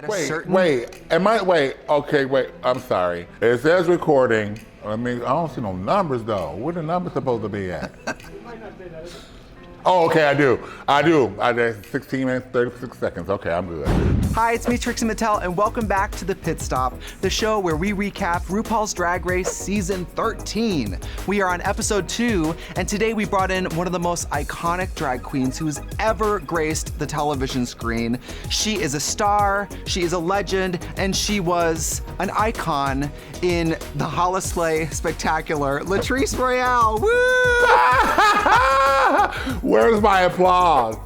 I'm sorry. It says recording. I don't see no numbers though. Where the numbers supposed to be at? You might not say that. Oh, okay, I do. I did 16 minutes, 36 seconds. Okay, I'm good. Hi, it's me, Trixie Mattel, and welcome back to The Pit Stop, the show where we recap RuPaul's Drag Race Season 13. We are on episode 2, and today we brought in one of the most iconic drag queens who has ever graced the television screen. She is a star, she is a legend, and she was an icon in the Holislay Spectacular, Latrice Royale. Woo! Where's my applause?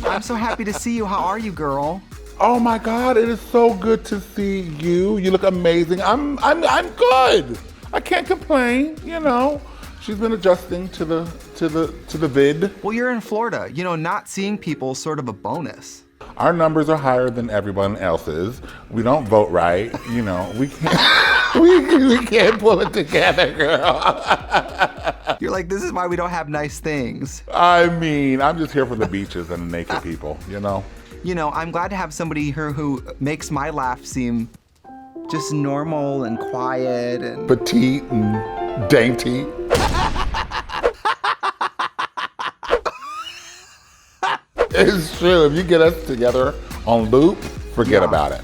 I'm so happy to see you. How are you, girl? Oh my God, it is so good to see you. You look amazing. I'm good. I can't complain, you know. She's been adjusting to the vid. Well, you're in Florida. You know, not seeing people is sort of a bonus. Our numbers are higher than everyone else's. We don't vote right, you know. We can't we can't pull it together, girl. You're like, this is why we don't have nice things. I'm just here for the beaches and the naked people, you know. You know, I'm glad to have somebody here who makes my laugh seem just normal and quiet and petite and dainty. It's true. If you get us together on loop, forget about it.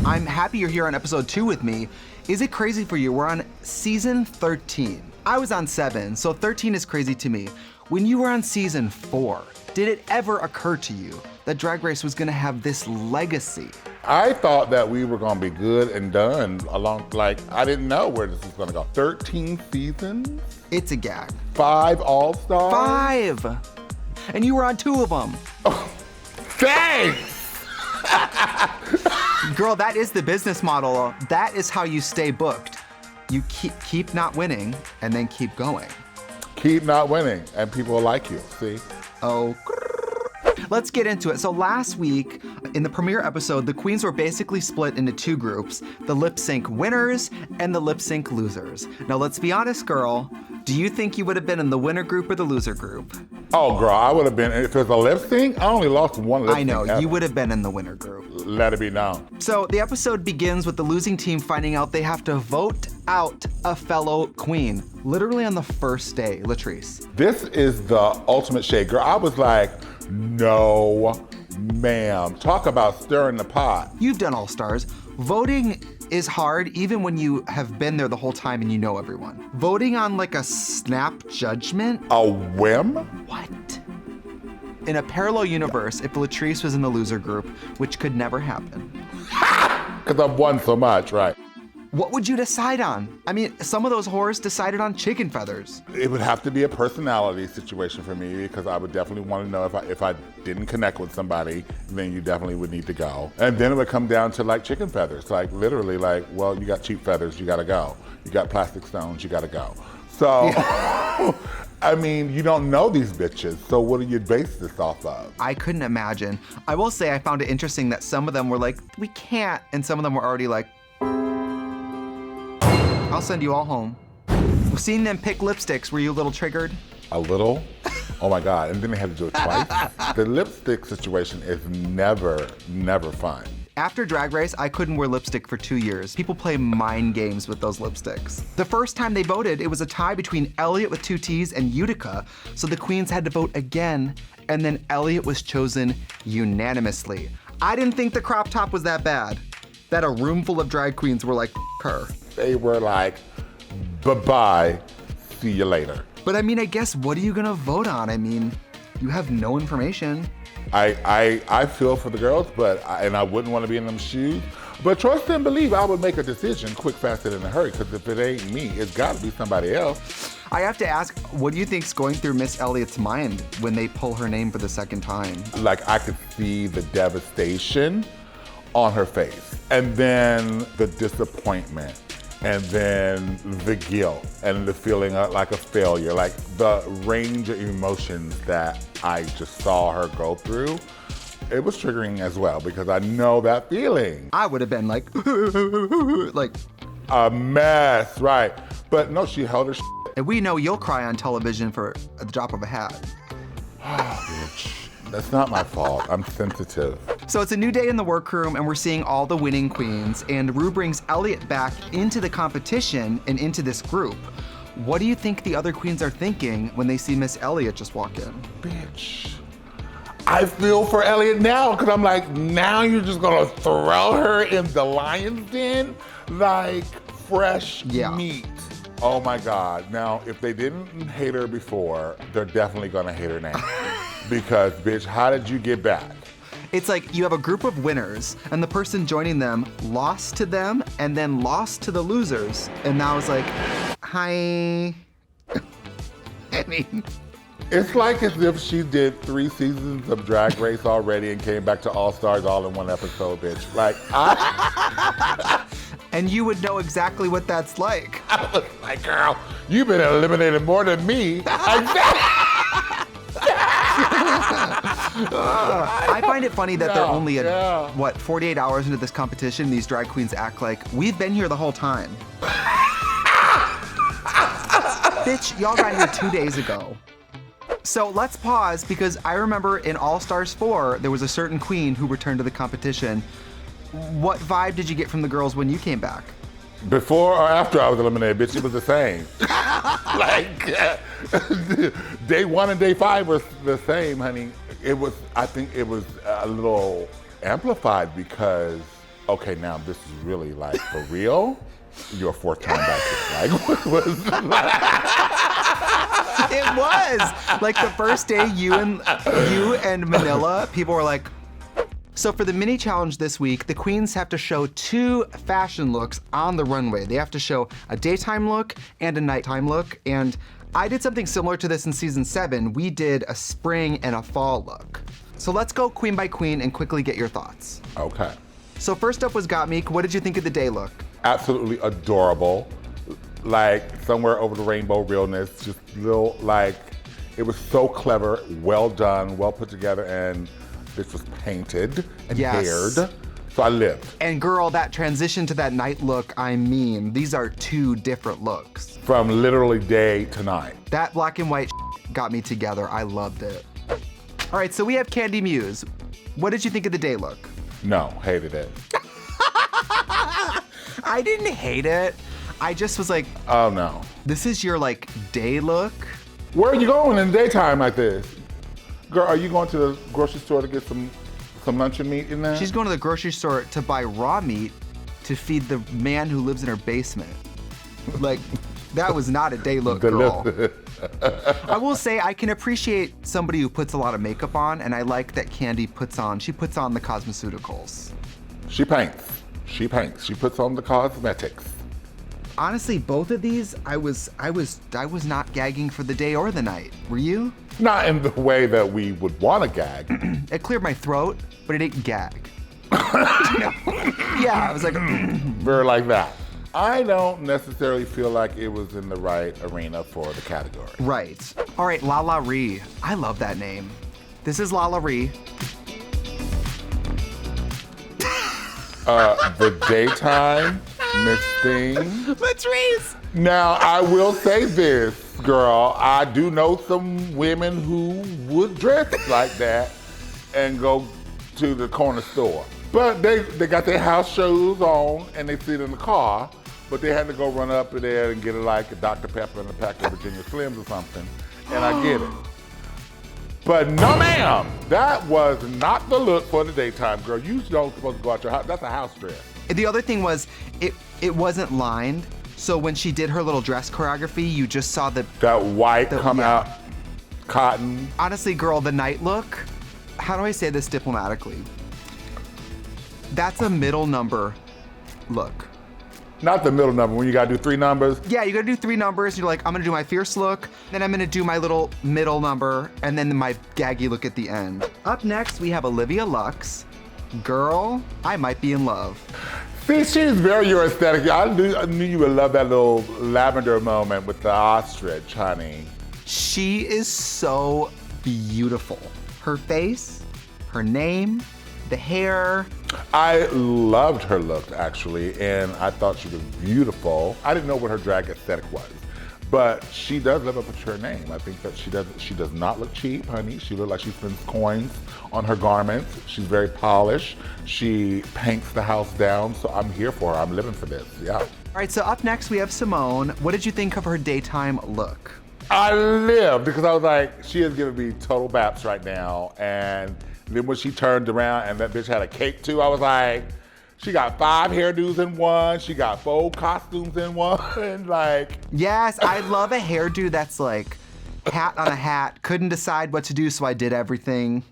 I'm happy you're here on episode 2 with me. Is it crazy for you? We're on season 13. I was on 7, so 13 is crazy to me. When you were on season 4, did it ever occur to you that Drag Race was gonna have this legacy? I thought that we were gonna be good and done I didn't know where this was gonna go. 13 seasons? It's a gag. 5 All-Stars? 5! And you were on 2 of them. Oh, thanks! Girl, that is the business model. That is how you stay booked. You keep not winning and then keep going. Keep not winning and people like you, see? Oh, let's get into it. So last week, in the premiere episode, the queens were basically split into 2 groups, the lip sync winners and the lip sync losers. Now let's be honest, girl, do you think you would have been in the winner group or the loser group? Oh, girl, I would have been, if it was a lip sync, I only lost one lip sync. I know, ever. You would have been in the winner group. Let it be known. So the episode begins with the losing team finding out they have to vote out a fellow queen, literally on the first day, Latrice. This is the ultimate shade, girl. I was like, no, ma'am. Talk about stirring the pot. You've done All Stars. Voting is hard even when you have been there the whole time and you know everyone. Voting on like a snap judgment? A whim? What? In a parallel universe, if Latrice was in the loser group, which could never happen. Because I've won so much, right? What would you decide on? I mean, some of those whores decided on chicken feathers. It would have to be a personality situation for me because I would definitely want to know if I didn't connect with somebody, then you definitely would need to go. And then it would come down to like chicken feathers, like literally like, well, you got cheap feathers, you gotta go. You got plastic stones, you gotta go. So, yeah. I mean, you don't know these bitches, so what do you base this off of? I couldn't imagine. I will say I found it interesting that some of them were like, we can't, and some of them were already like, I'll send you all home. Seeing them pick lipsticks, were you a little triggered? A little? Oh my God, and then they had to do it twice? The lipstick situation is never fun. After Drag Race, I couldn't wear lipstick for 2 years. People play mind games with those lipsticks. The first time they voted, it was a tie between Elliott with 2 T's and Utica, so the queens had to vote again, and then Elliott was chosen unanimously. I didn't think the crop top was that bad, that a room full of drag queens were like, her. They were like, bye-bye, see you later. But I mean, I guess, what are you gonna vote on? I mean, you have no information. I feel for the girls, and I wouldn't want to be in them shoes. But trust and believe, I would make a decision quick, fast, and in a hurry, because if it ain't me, it's gotta be somebody else. I have to ask, what do you think's going through Miss Elliott's mind when they pull her name for the second time? Like, I could see the devastation on her face, and then the disappointment, and then the guilt, and the feeling like a failure, like the range of emotions that I just saw her go through. It was triggering as well because I know that feeling. I would have been like, like, A mess, right. But no, she held her and we know you'll cry on television for the drop of a hat. Bitch. That's not my fault. I'm sensitive. So it's a new day in the workroom and we're seeing all the winning queens, and Ru brings Elliott back into the competition and into this group. What do you think the other queens are thinking when they see Miss Elliott just walk in? Bitch. I feel for Elliott now because I'm like, now you're just gonna throw her in the lion's den like fresh meat. Oh my God. Now, if they didn't hate her before, they're definitely gonna hate her now. Because, bitch, how did you get back? It's like you have a group of winners and the person joining them lost to them and then lost to the losers. And now it's like, hi. I mean, it's like as if she did 3 seasons of Drag Race already and came back to All Stars all in one episode, bitch. Like, and you would know exactly what that's like. I was like, girl, you've been eliminated more than me. I find it funny that they're only, 48 hours into this competition, these drag queens act like, we've been here the whole time. Bitch, y'all got here 2 days ago. So let's pause because I remember in All Stars 4, there was a certain queen who returned to the competition. What vibe did you get from the girls when you came back? Before or after I was eliminated, bitch, it was the same. Like, day 1 and day 5 was the same, honey. I think it was a little amplified because, okay, now this is really like for real. Your 4th time back. Like, what was It was like the first day you and Manila, people were like. So for the mini challenge this week, the queens have to show 2 fashion looks on the runway. They have to show a daytime look and a nighttime look. And I did something similar to this in season 7. We did a spring and a fall look. So let's go queen by queen and quickly get your thoughts. Okay. So first up was Gottmik. What did you think of the day look? Absolutely adorable. Like somewhere over the rainbow realness, just little, like, it was so clever, well done, well put together, and this was painted and haired, so I lived. And girl, that transition to that night look, I mean, these are 2 different looks. From literally day to night. That black and white got me together. I loved it. All right, so we have Candy Muse. What did you think of the day look? No, hated it. I didn't hate it. I just was like, oh no. This is your like day look? Where are you going in the daytime like this? Girl, are you going to the grocery store to get some luncheon meat in there? She's going to the grocery store to buy raw meat to feed the man who lives in her basement. Like, that was not a day look, girl. I will say I can appreciate somebody who puts a lot of makeup on, and I like that Candy puts on the cosmeceuticals. She paints. She puts on the cosmetics. Honestly, both of these, I was not gagging for the day or the night. Were you? Not in the way that we would want to gag. It cleared my throat, but it didn't gag. Yeah, I was like, very like that. I don't necessarily feel like it was in the right arena for the category. Right. All right, La Ree. I love that name. This is La Ree. The daytime Miss Thing. Latrice. Now, I will say this, girl. I do know some women who would dress like that and go to the corner store. But they got their house shoes on and they sit in the car, but they had to go run up to there and get like a Dr. Pepper and a pack of Virginia Slims or something. And I get it. But no, ma'am, that was not the look for the daytime, girl. You don't supposed to go out your house. That's a house dress. The other thing was, it wasn't lined. So when she did her little dress choreography, you just saw that white come out, cotton. Honestly, girl, the night look, how do I say this diplomatically? That's a middle number look. Not the middle number, when you gotta do 3 numbers. Yeah, you gotta do 3 numbers. You're like, I'm gonna do my fierce look, then I'm gonna do my little middle number, and then my gaggy look at the end. Up next, we have Olivia Lux. Girl, I might be in love. See, she's very your aesthetic. I knew you would love that little lavender moment with the ostrich, honey. She is so beautiful. Her face, her name, the hair. I loved her look, actually, and I thought she was beautiful. I didn't know what her drag aesthetic was, but she does live up to her name. I think that she does not look cheap, honey. She looks like she spends coins on her garments. She's very polished. She paints the house down, so I'm here for her. I'm living for this, yeah. All right, so up next we have Simone. What did you think of her daytime look? I lived because I was like, she is giving me total baps right now. And then when she turned around and that bitch had a cape too, I was like, she got 5 hairdos in one. She got 4 costumes in one. Like, yes, I love a hairdo that's like hat on a hat. Couldn't decide what to do, so I did everything.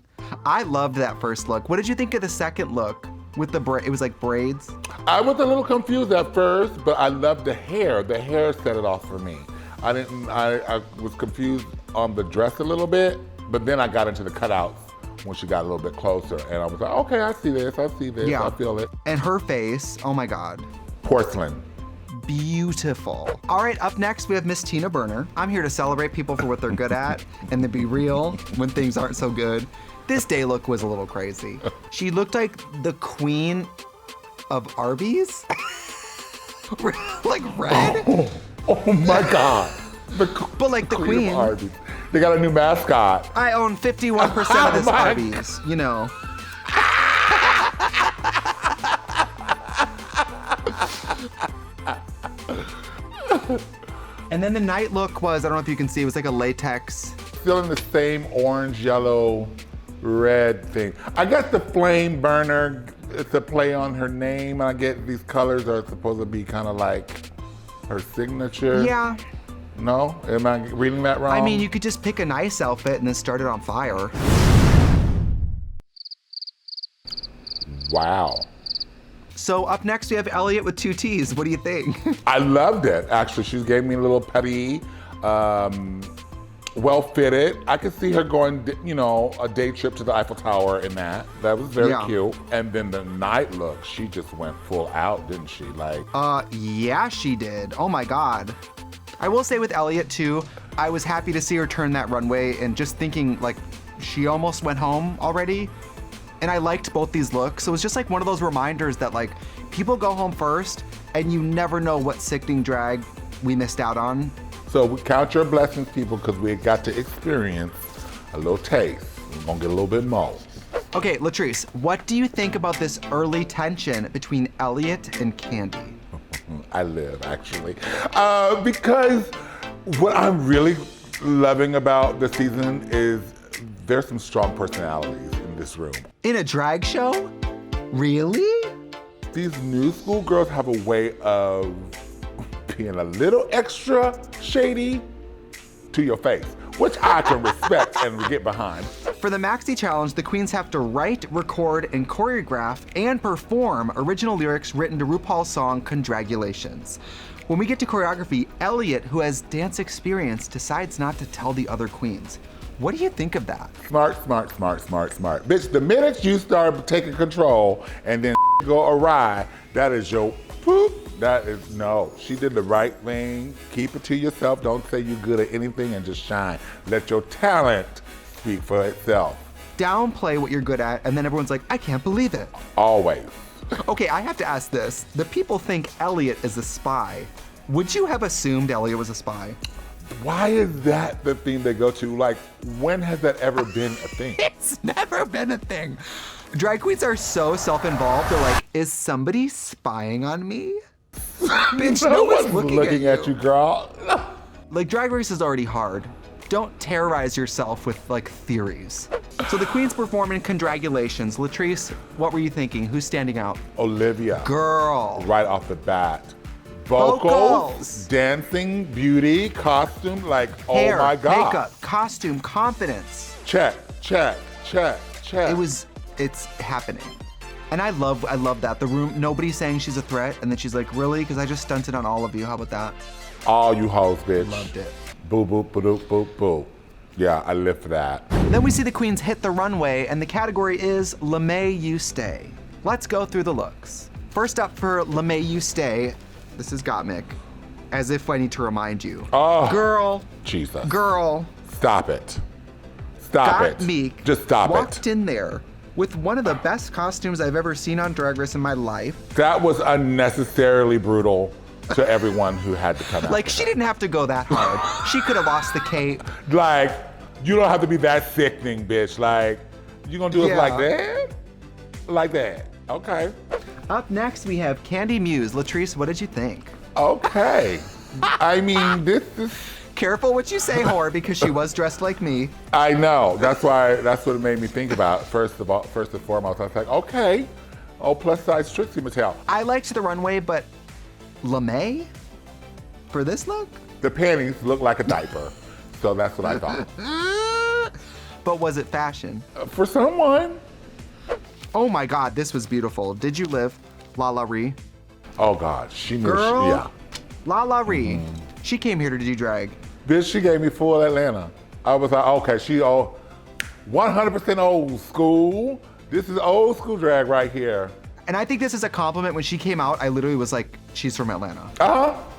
I loved that first look. What did you think of the second look with the it was like braids? I was a little confused at first, but I loved the hair. The hair set it off for me. I was confused on the dress a little bit, but then I got into the cutouts when she got a little bit closer, and I was like, okay, I see this, I feel it. And her face, oh my God. Porcelain. Beautiful. All right, up next we have Miss Tina Burner. I'm here to celebrate people for what they're good at and to be real when things aren't so good. This day look was a little crazy. She looked like the queen of Arby's. Like red. Oh my God. But like the queen. Of Arby's. They got a new mascot. I own 51% of this Arby's, you know. And then the night look was, I don't know if you can see, it was like a latex. Still in the same orange, yellow, red thing. I guess the flame burner, it's a play on her name. I get these colors are supposed to be kind of like her signature. Yeah. No? Am I reading that wrong? I mean, you could just pick a nice outfit and then start it on fire. Wow. So up next we have Elliott with 2 T's. What do you think? I loved it, actually. She gave me a little petty, well fitted. I could see her going, you know, a day trip to the Eiffel Tower in that. That was very cute. And then the night look, she just went full out, didn't she? Like, yeah, she did. Oh my God. I will say with Elliott too, I was happy to see her turn that runway and just thinking like she almost went home already. And I liked both these looks. So it was just like one of those reminders that like people go home first and you never know what sickening drag we missed out on. So we count your blessings, people, because we got to experience a little taste. We're gonna get a little bit more. Okay, Latrice, what do you think about this early tension between Elliott and Candy? I live, actually. Because what I'm really loving about the season is there's some strong personalities in this room. In a drag show? Really? These new school girls have a way of being a little extra shady to your face, which I can respect and get behind. For the Maxi Challenge, the queens have to write, record, and choreograph and perform original lyrics written to RuPaul's song, Congratulations. When we get to choreography, Elliott, who has dance experience, decides not to tell the other queens. What do you think of that? Smart, smart, smart, smart, smart. Bitch, the minute you start taking control and then go awry, that is your poop. That is, no, she did the right thing. Keep it to yourself. Don't say you're good at anything and just shine. Let your talent speak for itself. Downplay what you're good at, and then everyone's like, I can't believe it. Always. Okay, I have to ask this. The people think Elliott is a spy. Would you have assumed Elliott was a spy? Why is that the thing they go to? Like, when has that ever been a thing? It's never been a thing. Drag queens are so self-involved. They're like, is somebody spying on me? Bitch, no one's looking at you, girl. Like, Drag Race is already hard. Don't terrorize yourself with, like, theories. So the queens perform in Congratulations. Latrice, what were you thinking? Who's standing out? Olivia. Girl. Right off the bat. Vocals, dancing, beauty, costume, like, hair, oh my God. Makeup, costume, confidence. Check, check, check, check. It's happening. And I love that. The room, nobody's saying she's a threat, and then she's like, really? Because I just stunted on all of you. How about that? All you hoes, bitch. Loved it. Boo, boo, boo, boo, boo, boo. Yeah, I live for that. Then we see the queens hit the runway, and the category is Le May You Stay. Let's go through the looks. First up for Le May You Stay, this is Gottmik. As if I need to remind you. Oh. Girl. Jesus. Girl. Stop it. Stop it. Gottmik Just stop it. walked in there with one of the best costumes I've ever seen on Drag Race in my life. That was unnecessarily brutal to everyone who had to come out. Like, she didn't have to go that hard. She could have lost the cape. Like, you don't have to be that sickening, bitch. Like, you gonna do it like that? Like that, okay. Up next, we have Candy Muse. Latrice, what did you think? Okay. I mean, this is... Careful what you say, whore, because she was dressed like me. I know, that's what it made me think about. First and foremost, I was like, okay. Oh, plus size Trixie Mattel. I liked the runway, but LeMay? For this look? The panties look like a diaper, so that's what I thought. But was it fashion? For someone. Oh my God, this was beautiful. Did you live La Ree? Oh God, she knew. Girl, Yeah. La Ree. She came here to do drag. Bitch, she gave me full Atlanta. I was like, okay, she 100% old school. This is old school drag right here. And I think this is a compliment. When she came out, I literally was like, she's from Atlanta.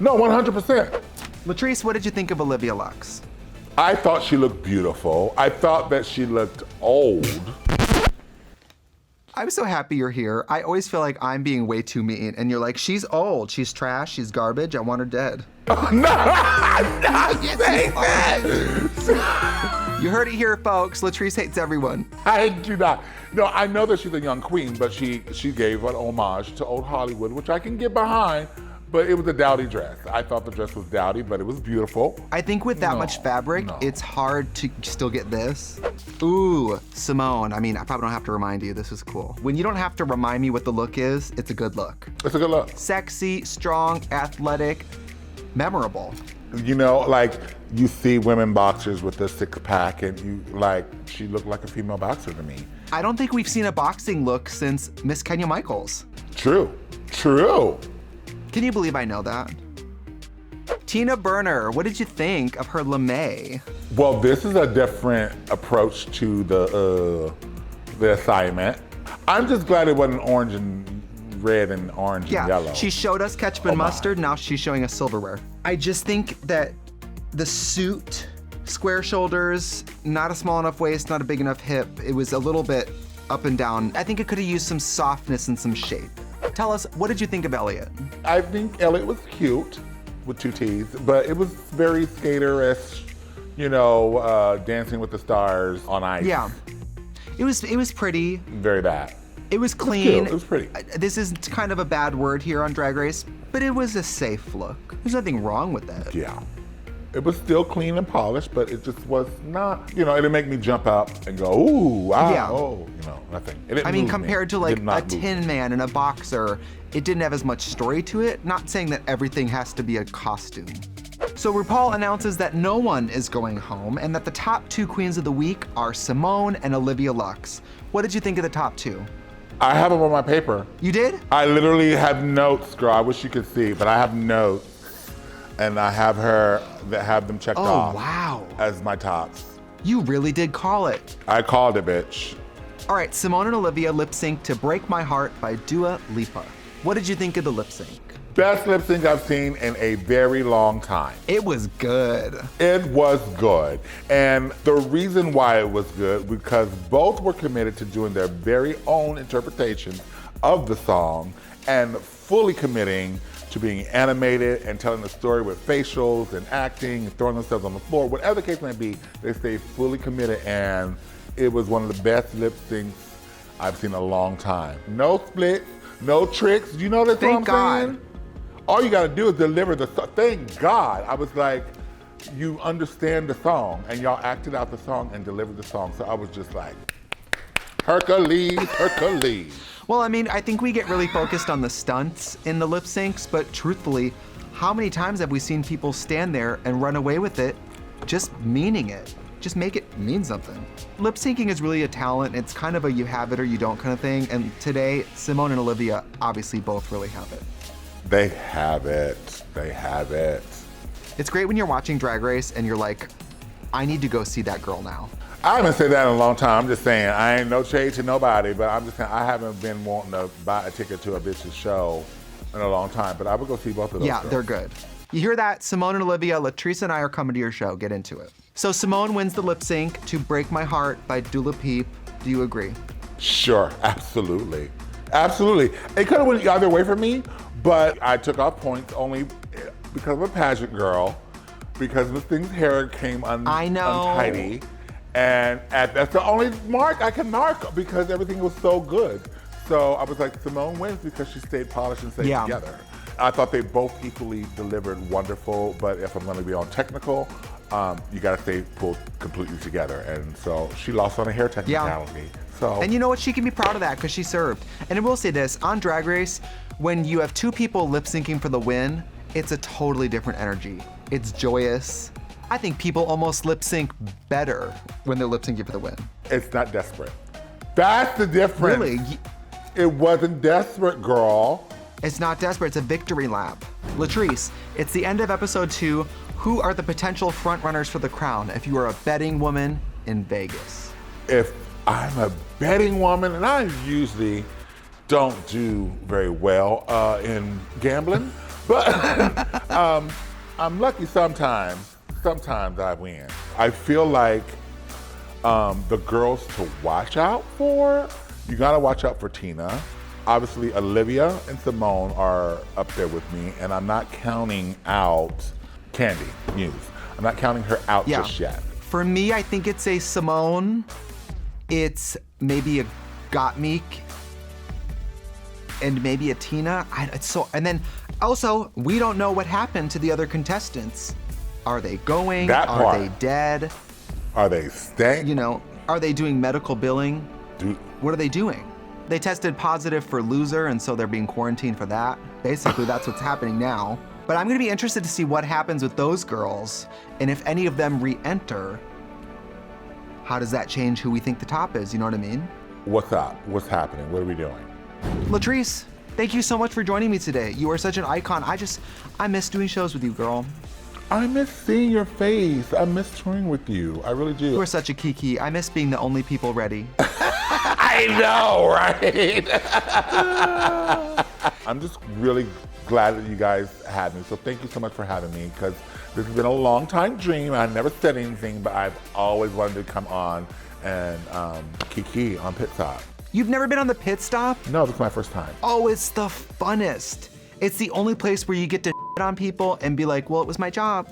No, 100%. Latrice, what did you think of Olivia Lux? I thought she looked beautiful. I thought that she looked old. I'm so happy you're here. I always feel like I'm being way too mean. And you're like, she's old, she's trash, she's garbage, I want her dead. No, I'm not saying that. You heard it here, folks. Latrice hates everyone. I do not. No, I know that she's a young queen, but she gave an homage to old Hollywood, which I can get behind, but it was a dowdy dress. I thought the dress was dowdy, but it was beautiful. I think with that much fabric, it's hard to still get this. Ooh, Simone. I mean, I probably don't have to remind you, this is cool. When you don't have to remind me what the look is, it's a good look. It's a good look. Sexy, strong, athletic, memorable. You know, like you see women boxers with a six pack and she looked like a female boxer to me. I don't think we've seen a boxing look since Miss Kenya Michaels. True. Can you believe I know that? Tina Burner, what did you think of her LeMay? Well, this is a different approach to the assignment. I'm just glad it wasn't orange and red and orange and yellow. She showed us ketchup and mustard, now she's showing us silverware. I just think that the suit, square shoulders, not a small enough waist, not a big enough hip, it was a little bit up and down. I think it could have used some softness and some shape. Tell us, what did you think of Elliott? I think Elliott was cute with two T's, but it was very skater-esque, Dancing with the Stars on ice. Yeah, it was pretty. Very bad. It was clean. It was pretty. This is kind of a bad word here on Drag Race, but it was a safe look. There's nothing wrong with that. Yeah. It was still clean and polished, but it just was not, it didn't make me jump up and go, ooh, wow, nothing. I mean, compared to like a Tin Man and a boxer, it didn't have as much story to it. Not saying that everything has to be a costume. So RuPaul announces that no one is going home and that the top two queens of the week are Simone and Olivia Lux. What did you think of the top two? I have them on my paper. You did? I literally have notes, girl. I wish you could see, but I have notes. And I have them checked off. Oh, wow. As my tops. You really did call it. I called it, bitch. All right, Simone and Olivia lip sync to Break My Heart by Dua Lipa. What did you think of the lip sync? Best lip sync I've seen in a very long time. It was good. It was good. And the reason why it was good, because both were committed to doing their very own interpretation of the song and fully committing to being animated and telling the story with facials and acting and throwing themselves on the floor. Whatever the case may be, they stayed fully committed, and it was one of the best lip syncs I've seen in a long time. No splits, no tricks. You know that's what I'm saying? All you gotta do is deliver the song. Thank God. I was like, you understand the song, and y'all acted out the song and delivered the song. So I was just like, Hercules, Hercules. Well, I mean, I think we get really focused on the stunts in the lip syncs, but truthfully, how many times have we seen people stand there and run away with it, just meaning it? Just make it mean something. Lip syncing is really a talent. It's kind of a you have it or you don't kind of thing. And today, Simone and Olivia obviously both really have it. They have it. They have it. It's great when you're watching Drag Race and you're like, I need to go see that girl now. I haven't said that in a long time. I'm just saying, I ain't no shade to nobody, but I'm just saying, I haven't been wanting to buy a ticket to a bitch's show in a long time, but I would go see both of those girls. They're good. You hear that? Simone and Olivia, Latrice and I are coming to your show. Get into it. So Simone wins the lip sync to Break My Heart by Dua Lipa. Do you agree? Sure, absolutely. Absolutely. It could have went either way for me, but I took off points only because I'm a pageant girl, because Miss Thing's hair came untidy. And that's the only mark I can mark because everything was so good. So I was like, Simone wins because she stayed polished and stayed together. I thought they both equally delivered wonderful, but if I'm gonna be on technical, you gotta stay pulled completely together. And so she lost on a hair technicality. So. And you know what, she can be proud of that because she served. And I will say this, on Drag Race, when you have two people lip syncing for the win, it's a totally different energy. It's joyous. I think people almost lip sync better when they're lip syncing for the win. It's not desperate. That's the difference. Really? It wasn't desperate, girl. It's not desperate, it's a victory lap. Latrice, it's the end of episode 2. Who are the potential frontrunners for the crown if you are a betting woman in Vegas? If I'm a betting woman, and I usually don't do very well in gambling, but I'm lucky sometimes. Sometimes I win. I feel like the girls to watch out for, you gotta watch out for Tina. Obviously, Olivia and Simone are up there with me, and I'm not counting out Candy Muse. I'm not counting her out just yet. For me, I think it's a Simone, it's maybe a Gottmik, and maybe a Tina. And then also, we don't know what happened to the other contestants. Are they going? Are they dead? Are they staying? You know, are they doing medical billing? What are they doing? They tested positive for loser, and so they're being quarantined for that. Basically, that's what's happening now. But I'm gonna be interested to see what happens with those girls, and if any of them re-enter, how does that change who we think the top is, you know what I mean? What's up? What's happening? What are we doing? Latrice, thank you so much for joining me today. You are such an icon. I miss doing shows with you, girl. I miss seeing your face. I miss touring with you. I really do. You are such a Kiki. I miss being the only people ready. I know, right? I'm just really glad that you guys had me. So thank you so much for having me, because this has been a long time dream. I never said anything, but I've always wanted to come on and Kiki on Pit Stop. You've never been on the Pit Stop? No, this is my first time. Oh, it's the funnest. It's the only place where you get to shit on people and be like, well, it was my job.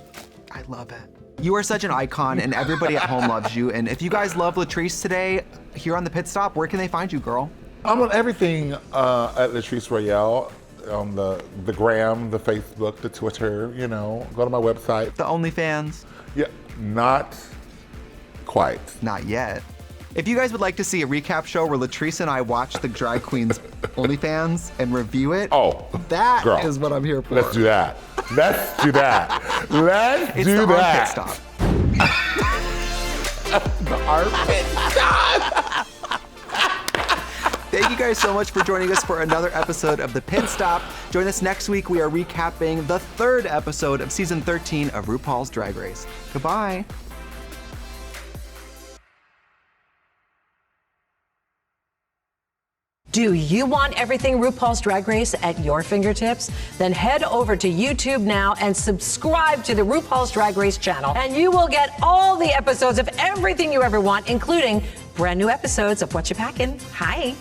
I love it. You are such an icon, and everybody at home loves you. And if you guys love Latrice today, here on the Pit Stop, where can they find you, girl? I'm on everything at Latrice Royale, on the gram, the Facebook, the Twitter, you know, go to my website. The OnlyFans? Yeah, not quite. Not yet. If you guys would like to see a recap show where Latrice and I watch the drag queens OnlyFans and review it, that is what I'm here for. Let's do that. Let's do that. Let's do that. It's the armpit stop. Thank you guys so much for joining us for another episode of The Pit Stop. Join us next week. We are recapping the 3rd episode of season 13 of RuPaul's Drag Race. Goodbye. Do you want everything RuPaul's Drag Race at your fingertips? Then head over to YouTube now and subscribe to the RuPaul's Drag Race channel, and you will get all the episodes of everything you ever want, including brand new episodes of What You Packin'. Hi.